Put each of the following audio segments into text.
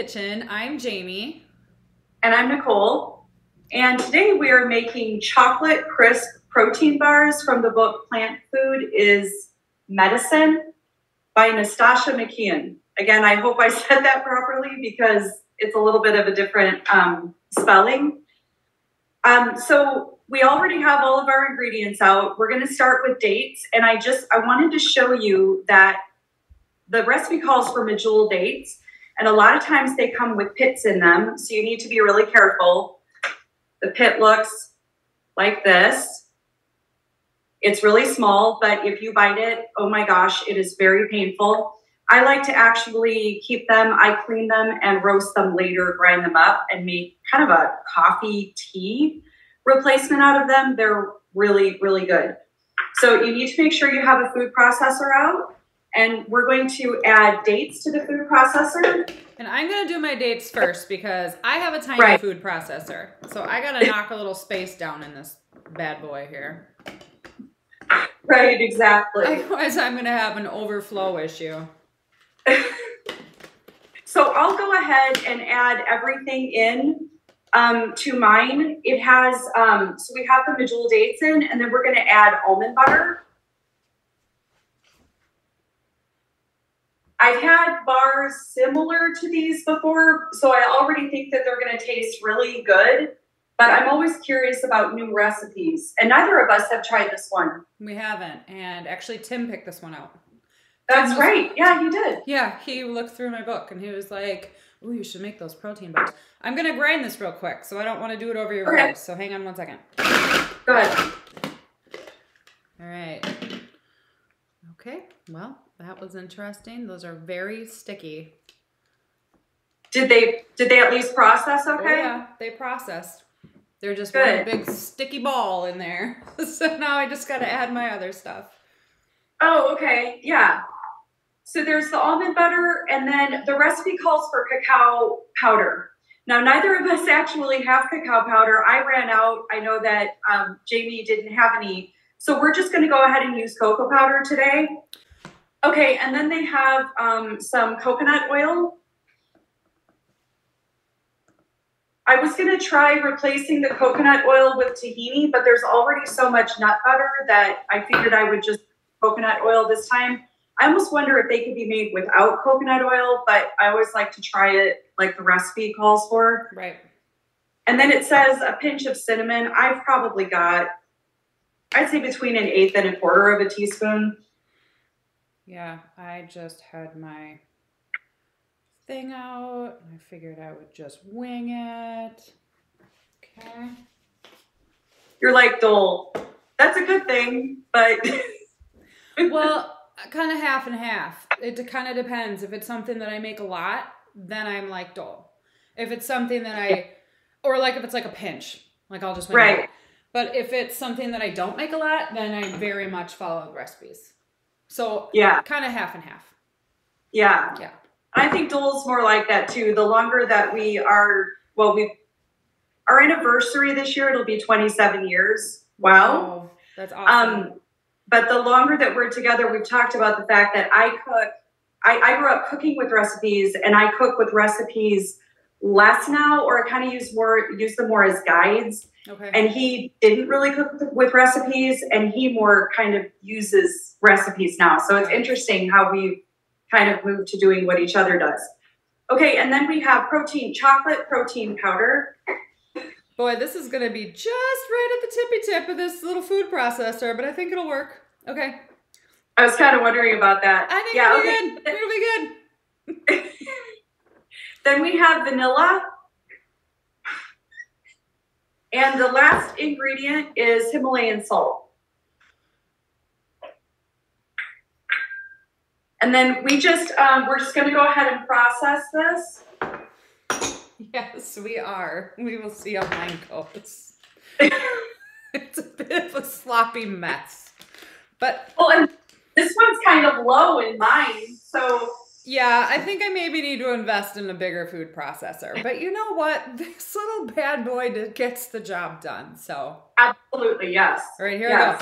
kitchen. I'm Jamie. And I'm Nicole. And today we are making chocolate crisp protein bars from the book Plant Food is Medicine by Nastasha McKeon. Again, I hope I said that properly because it's a little bit of a different spelling. So we already have all of our ingredients out. We're going to start with dates. And I wanted to show you that the recipe calls for medjool dates. And a lot of times they come with pits in them. So you need to be really careful. The pit looks like this. It's really small, but if you bite it, oh my gosh, it is very painful. I like to actually keep them. I clean them and roast them later, grind them up, and make kind of a coffee tea replacement out of them. They're really, really good. So you need to make sure you have a food processor out. And we're going to add dates to the food processor. And I'm going to do my dates first because I have a tiny food processor. So I got to knock a little space down in this bad boy here. Right, exactly. Otherwise, I'm going to have an overflow issue. So I'll go ahead and add everything in to mine. It has, so we have the medjool dates in, and then we're going to add almond butter. I've had bars similar to these before, so I already think that they're going to taste really good, but I'm always curious about new recipes, and neither of us have tried this one. We haven't, and actually Tim picked this one out. That's right. Yeah, he did. Yeah, he looked through my book, and he was like, ooh, you should make those protein bars. I'm going to grind this real quick, so I don't want to do it over your voice, so hang on one second. Go ahead. All right. Okay, well, that was interesting. Those are very sticky. Did they at least process okay? Oh, yeah, they processed. They're just one big sticky ball in there. So now I just got to add my other stuff. Oh, okay. Yeah. So there's the almond butter, and then the recipe calls for cacao powder. Now, neither of us actually have cacao powder. I ran out. I know that Jamie didn't have any. So we're just going to go ahead and use cocoa powder today. Okay, and then they have some coconut oil. I was going to try replacing the coconut oil with tahini, but there's already so much nut butter that I figured I would just coconut oil this time. I almost wonder if they could be made without coconut oil, but I always like to try it like the recipe calls for. Right. And then it says a pinch of cinnamon. I've probably got, I'd say between 1/8 and 1/4 of a teaspoon. Yeah, I just had my thing out. I figured I would just wing it. Okay. You're like, Dole, that's a good thing, but... Well, kind of half and half. It kind of depends. If it's something that I make a lot, then I'm like Dole. If it's something that or like if it's like a pinch, like I'll just wing it. But if it's something that I don't make a lot, then I very much follow the recipes. So yeah, kind of half and half. Yeah. Yeah. I think Dole's more like that too. The longer that we are, well, our anniversary this year, it'll be 27 years. Wow. Oh, that's awesome. But the longer that we're together, we've talked about the fact that I grew up cooking with recipes, and I cook with recipes less now, or I kind of use them more as guides. Okay. And he didn't really cook with recipes, and he more kind of uses recipes now. So it's interesting how we kind of moved to doing what each other does. Okay, and then we have chocolate protein powder. Boy, this is going to be just right at the tippy tip of this little food processor, but I think it'll work. Okay. I was kind of wondering about that. I think it'll be good. It'll be good. Then we have vanilla. And the last ingredient is Himalayan salt. And then we're just going to go ahead and process this. Yes, we are. We will see how mine goes. It's a bit of a sloppy mess. But well, and this one's kind of low in mine, so yeah, I think I maybe need to invest in a bigger food processor. But you know what? This little bad boy gets the job done. So absolutely, yes. All right, here we go.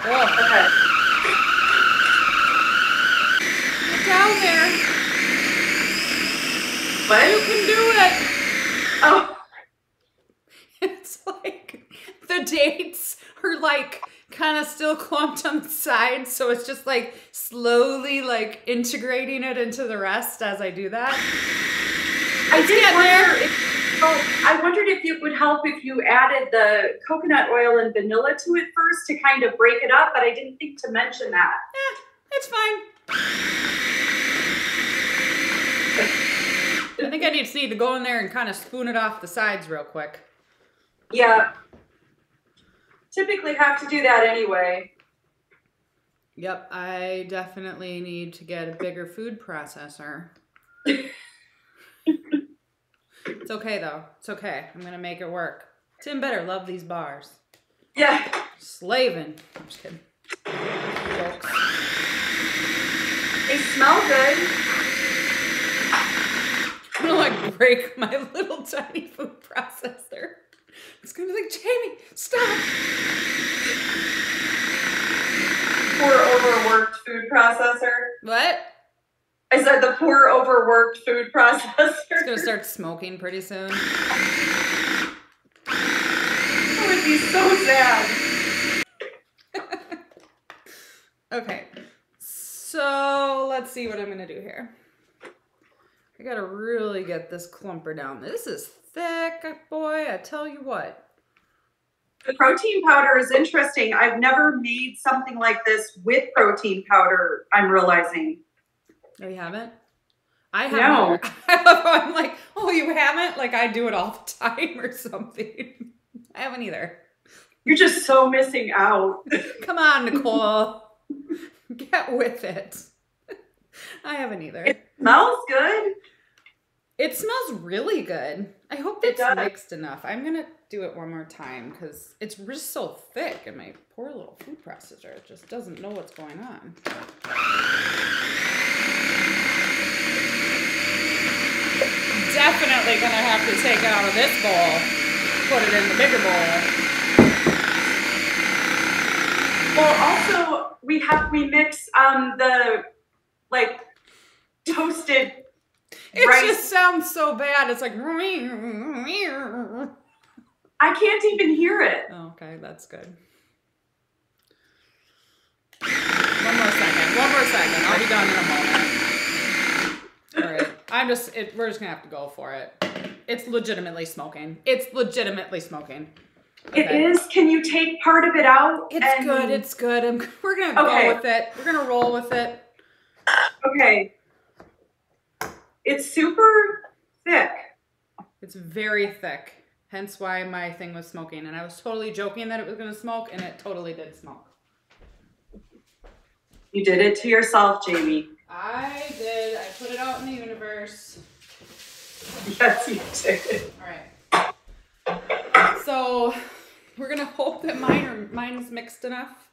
Oh. Okay. Get down there. What? You clumped on the side, so it's just like slowly like integrating it into the rest as I do that. I wondered if it would help if you added the coconut oil and vanilla to it first to kind of break it up, but I didn't think to mention that. It's fine. I think I just need to go in there and kind of spoon it off the sides real quick. Yeah. Typically have to do that anyway. Yep, I definitely need to get a bigger food processor. It's okay though. It's okay. I'm gonna make it work. Tim better love these bars. Yeah. Slaving. I'm just kidding. Jokes. They smell good. I'm gonna like break my little tiny food processor. It's gonna be like, Jamie, stop. Poor overworked food processor. What? I said the poor overworked food processor. It's gonna start smoking pretty soon. That would be so sad. Okay, so let's see what I'm gonna do here. I gotta really get this clumper down. This is thick, boy, I tell you what. The protein powder is interesting. I've never made something like this with protein powder, I'm realizing. Oh, you haven't? I haven't. No. I'm like, oh, you haven't? Like I do it all the time or something. I haven't either. You're just so missing out. Come on, Nicole. Get with it. I haven't either. It smells good. It smells really good. I hope it's mixed enough. I'm going to do it one more time because it's just so thick and my poor little food processor just doesn't know what's going on. Definitely going to have to take it out of this bowl, put it in the bigger bowl. Well, also we mix the like toasted it rice. Just sounds so bad. It's like I can't even hear it. Oh, okay, that's good. One more second. I'll be done in a moment. All right. We're just gonna have to go for it. It's legitimately smoking. Okay. It is. Can you take part of it out? It's good. We're gonna go with it. We're gonna roll with it. Okay. It's super thick. It's very thick. Hence why my thing was smoking. And I was totally joking that it was gonna smoke, and it totally did smoke. You did it to yourself, Jamie. I did. I put it out in the universe. Yes, you did. All right. So we're gonna hope that mine's mixed enough.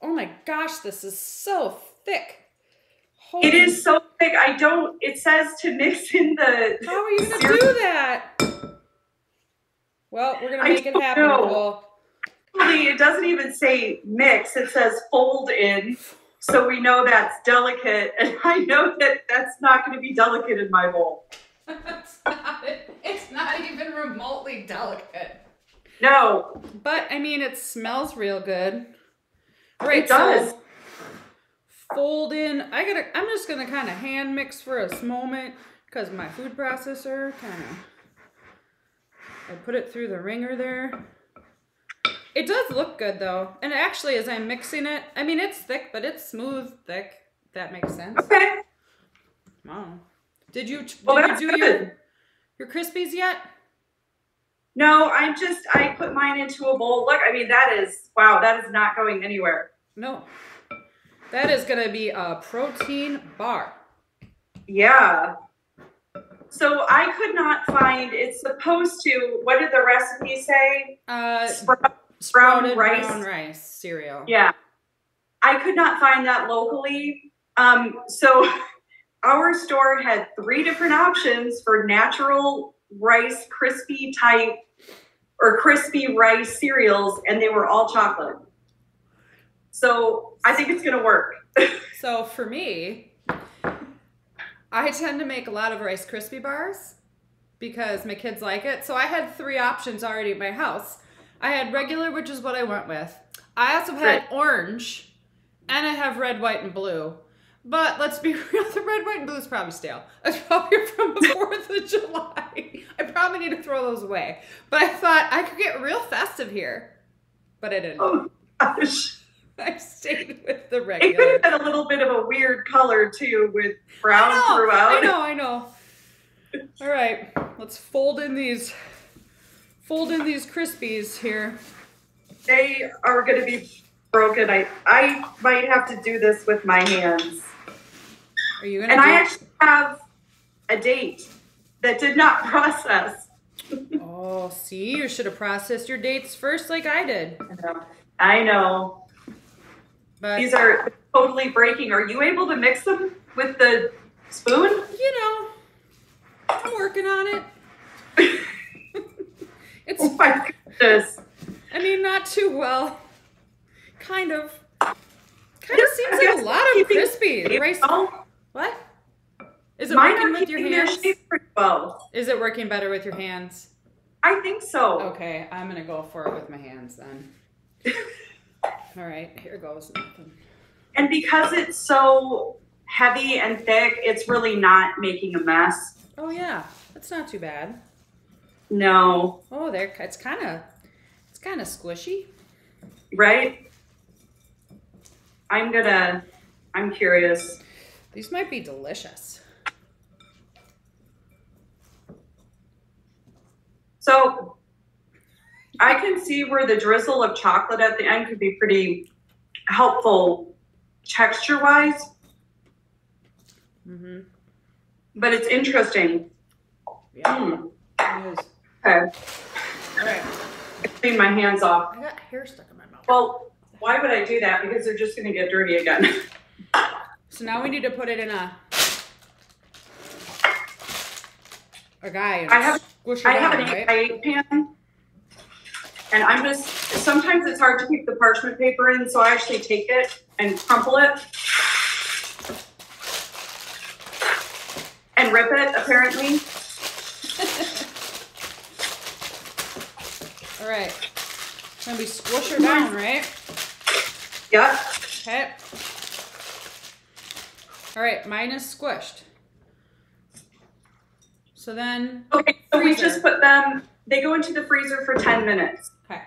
Oh my gosh, this is so thick. Holy. It is so thick. It says to mix in the. How are you gonna do that? Well, we're gonna make it happen, Nicole. Actually, it doesn't even say mix. It says fold in. So we know that's delicate, and I know that that's not going to be delicate in my bowl. It's not even remotely delicate. No. But, I mean, it smells real good. All right, it does. So fold in. I'm just going to kind of hand mix for a moment because my food processor I put it through the ringer there. It does look good though. And actually as I'm mixing it, I mean it's thick, but it's smooth thick. If that makes sense. Okay. Wow. Did you do good. your Crispies yet? No, I put mine into a bowl. Look, I mean that is not going anywhere. No. That is gonna be a protein bar. Yeah. So I could not find, it's supposed to, what did the recipe say? Brown rice cereal. Yeah. I could not find that locally. So our store had 3 different options for natural rice, crispy type, or crispy rice cereals, and they were all chocolate. So I think it's going to work. So for me, I tend to make a lot of Rice Krispie bars because my kids like it. So I had 3 options already at my house. I had regular, which is what I went with. I also had orange, and I have red, white, and blue. But let's be real, the red, white, and blue is probably stale. That's probably from the 4th of July. I probably need to throw those away. But I thought I could get real festive here. But I didn't. Oh, gosh. I stayed with the regular. It could have been a little bit of a weird color, too, with brown throughout. I know. All right, let's fold in these Crispies here. They are going to be broken. I might have to do this with my hands. Are you gonna? And I actually have a date that did not process. Oh, see, you should have processed your dates first, like I did. I know. But these are totally breaking. Are you able to mix them with the spoon? You know, I'm working on it. It's. Oh my goodness. I mean, not too well. Kind of seems like a lot of crispy. Rice. What? Is it working with your hands? Pretty well. Is it working better with your hands? I think so. Okay, I'm gonna go for it with my hands then. All right, here goes nothing. And because it's so heavy and thick, it's really not making a mess. Oh yeah, that's not too bad. No. Oh, there. It's kind of squishy. Right? I'm curious. These might be delicious. So I can see where the drizzle of chocolate at the end could be pretty helpful texture-wise. Mm-hmm. But it's interesting. Yeah, it is. Okay. All right. I clean my hands off. I got hair stuck in my mouth. Well, why would I do that? Because they're just going to get dirty again. So now we need to put it in a guy. And I have an right? 8x8 pan. And I'm just, sometimes it's hard to keep the parchment paper in, so I actually take it and crumple it. And rip it, apparently. All right. It's going to be squish her down, right? Yep. Okay. All right, mine is squished. So then, okay, so we just put them, they go into the freezer for 10 minutes. Okay.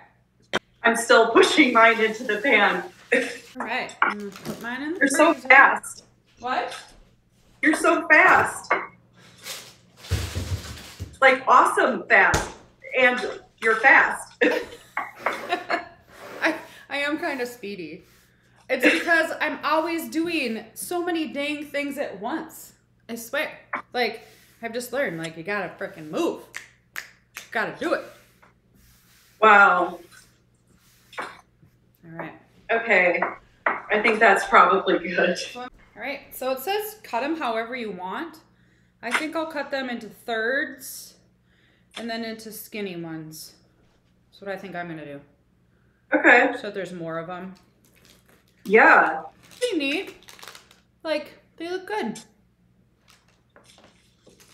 I'm still pushing mine into the pan. All right, I'm gonna put mine in the You're freezer. so fast. What? You're so fast. Like awesome fast. And you're fast. I am kind of speedy. It's because I'm always doing so many dang things at once. I swear. Like, I've just learned, like, you gotta freaking move. Gotta do it. Wow. All right. Okay. I think that's probably good. All right. So it says cut them however you want. I think I'll cut them into thirds and then into skinny ones. That's what I think I'm gonna do. Okay. So there's more of them. Yeah. Pretty neat. Like, they look good.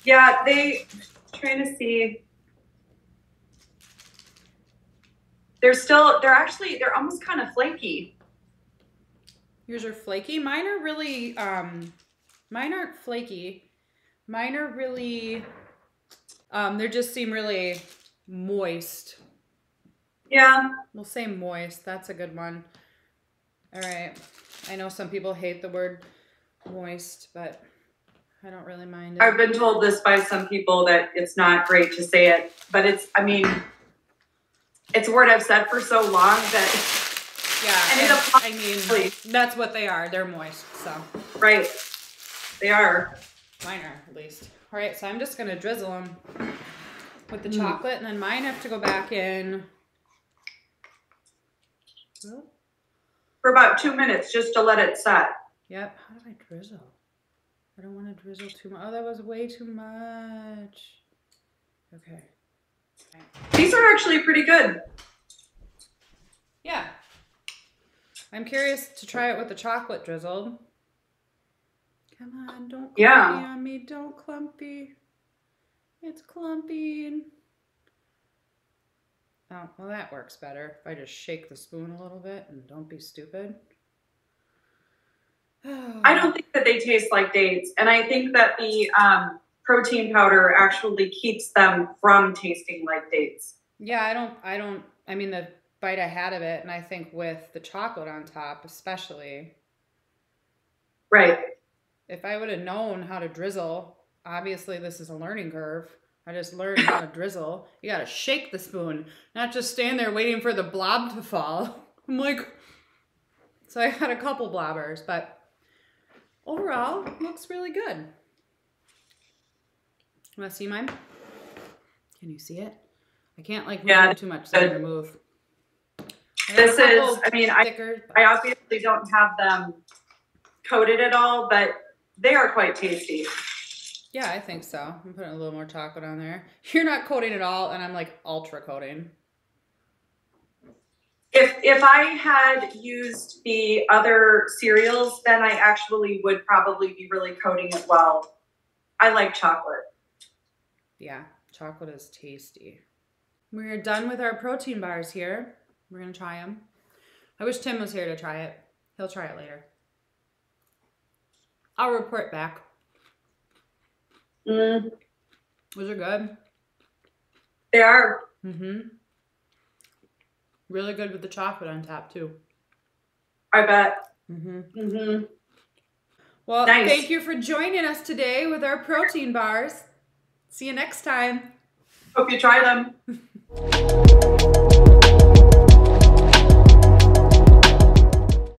Yeah, trying to see. They're almost kind of flaky. Yours are flaky. Mine are really, mine aren't flaky. Mine are really, they just seem really moist. Yeah. We'll say moist. That's a good one. All right. I know some people hate the word moist, but I don't really mind it. I've been told this by some people that it's not great to say it, but it's a word I've said for so long that. Yeah, I mean, that's what they are. They're moist, so. Right. They are. Mine are, at least. All right, so I'm just going to drizzle them with the chocolate, and then mine have to go back in. For about 2 minutes, just to let it set. Yep. How do I drizzle? I don't want to drizzle too much. Oh, that was way too much. Okay. These are actually pretty good. Yeah. I'm curious to try it with the chocolate drizzled. Come on, don't clumpy on me. Don't clumpy. It's clumpy. Oh, well, that works better. If I just shake the spoon a little bit and don't be stupid. I don't think that they taste like dates. And I think that the protein powder actually keeps them from tasting like dates. Yeah, I mean, the bite I had of it, and I think with the chocolate on top, especially. Right. If I would have known how to drizzle, obviously this is a learning curve. I just learned how to drizzle. You gotta shake the spoon, not just stand there waiting for the blob to fall. I'm like, so I had a couple blobbers, but overall, it looks really good. You wanna see mine? Can you see it? I can't like move too much, so I'm gonna move. This is, I mean, I obviously don't have them coated at all, but they are quite tasty. Yeah, I think so. I'm putting a little more chocolate on there. You're not coating at all, and I'm like ultra coating. If I had used the other cereals, then I actually would probably be really coating it well. I like chocolate. Yeah, chocolate is tasty. We're done with our protein bars here. We're going to try them. I wish Tim was here to try it. He'll try it later. I'll report back. Those are good. They are. Really good with the chocolate on top, too. I bet. Well, nice. Thank you for joining us today with our protein bars. See you next time. Hope you try them.